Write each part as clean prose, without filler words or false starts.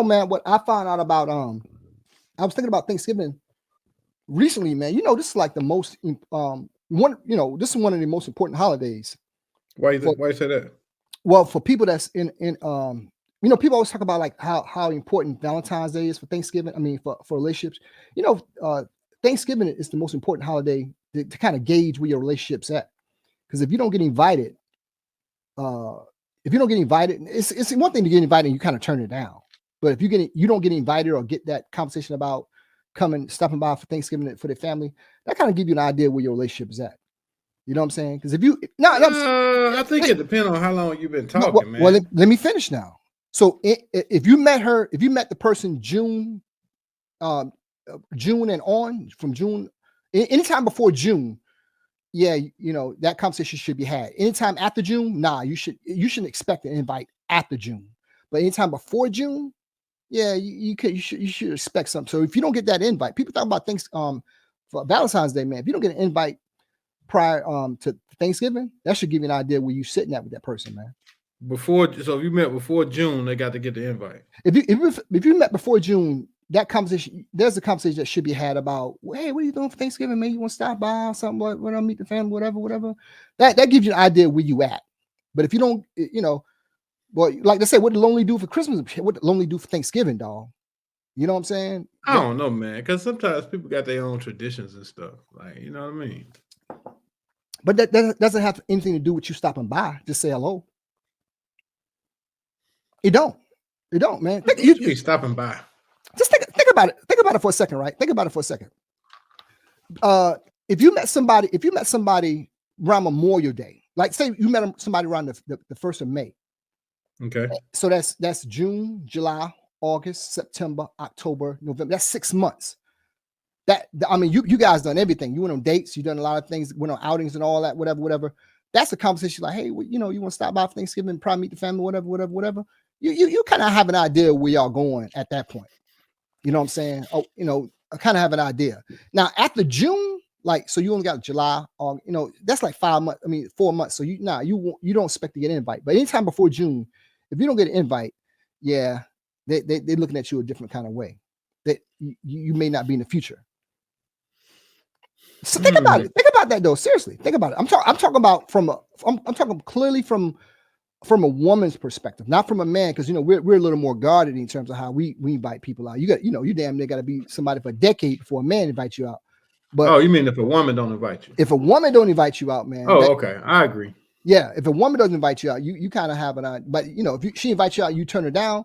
man, what I found out about I was thinking about Thanksgiving recently, man. This is like the most this is one of the most important holidays. Why you say that? Well, for people that's in people always talk about like how important Valentine's Day is for Thanksgiving. I mean, for relationships. Thanksgiving is the most important holiday to kind of gauge where your relationship's at. Because if you don't get invited, it's one thing to get invited and you kind of turn it down. But if you don't get invited or get that conversation about stopping by for Thanksgiving for the family, that kind of give you an idea where your relationship is at. You know what I'm saying? Because I think it depends on how long you've been talking, man. Well, let me finish now. So if you met the person June and on, from June, anytime before June, yeah, that conversation should be had. Anytime after June, nah, you shouldn't expect an invite after June. But anytime before June, yeah, you should expect something. So if you don't get that invite, people talk about things for Valentine's Day, man. If you don't get an invite prior to Thanksgiving, that should give you an idea where you're sitting at with that person, man. So if you met before June, they got to get the invite. If you met before June, there's a conversation that should be had about, hey, what are you doing for Thanksgiving? Maybe you want to stop by or something, when I meet the family, whatever. That gives you an idea where you at. But if you don't, well, like they say, what did Lonely do for Christmas? What did Lonely do for Thanksgiving, dog? You know what I'm saying? I don't know, man, because sometimes people got their own traditions and stuff. Like, you know what I mean? But that doesn't have anything to do with you stopping by. Just say hello. It don't, man. You be stopping by. Just think about it. Think about it for a second, right? Think about it for a second. If you met somebody around Memorial Day, like say you met somebody around the 1st of May. Okay. So that's June, July, August, September, October, November. That's 6 months. You guys done everything. You went on dates. You done a lot of things. Went on outings and all that. Whatever. That's a conversation like, hey, you want to stop by for Thanksgiving, probably meet the family, whatever. You kind of have an idea where y'all going at that point. You know what I'm saying? Oh, I kind of have an idea. Now after June, so you only got July, that's like 5 months. 4 months. So you don't expect to get an invite. But anytime before June, if you don't get an invite, yeah, they're looking at you a different kind of way. That you may not be in the future. So think about it. Think about that though. Seriously, think about it. I'm talking about I'm talking clearly from a woman's perspective, not from a man, because we're a little more guarded in terms of how we invite people out. You damn near got to be somebody for a decade before a man invites you out. But you mean if a woman don't invite you? If a woman don't invite you out, man. Okay, I agree. Yeah, if a woman doesn't invite you out, you kind of have an idea. But if she invites you out, you turn her down.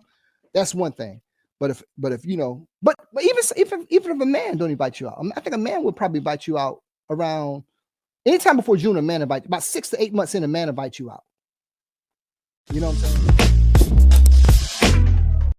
That's one thing. But if even if a man don't invite you out, I think a man would probably invite you out around anytime before June. A man invite about 6 to 8 months in, a man invite you out. You know what I'm saying?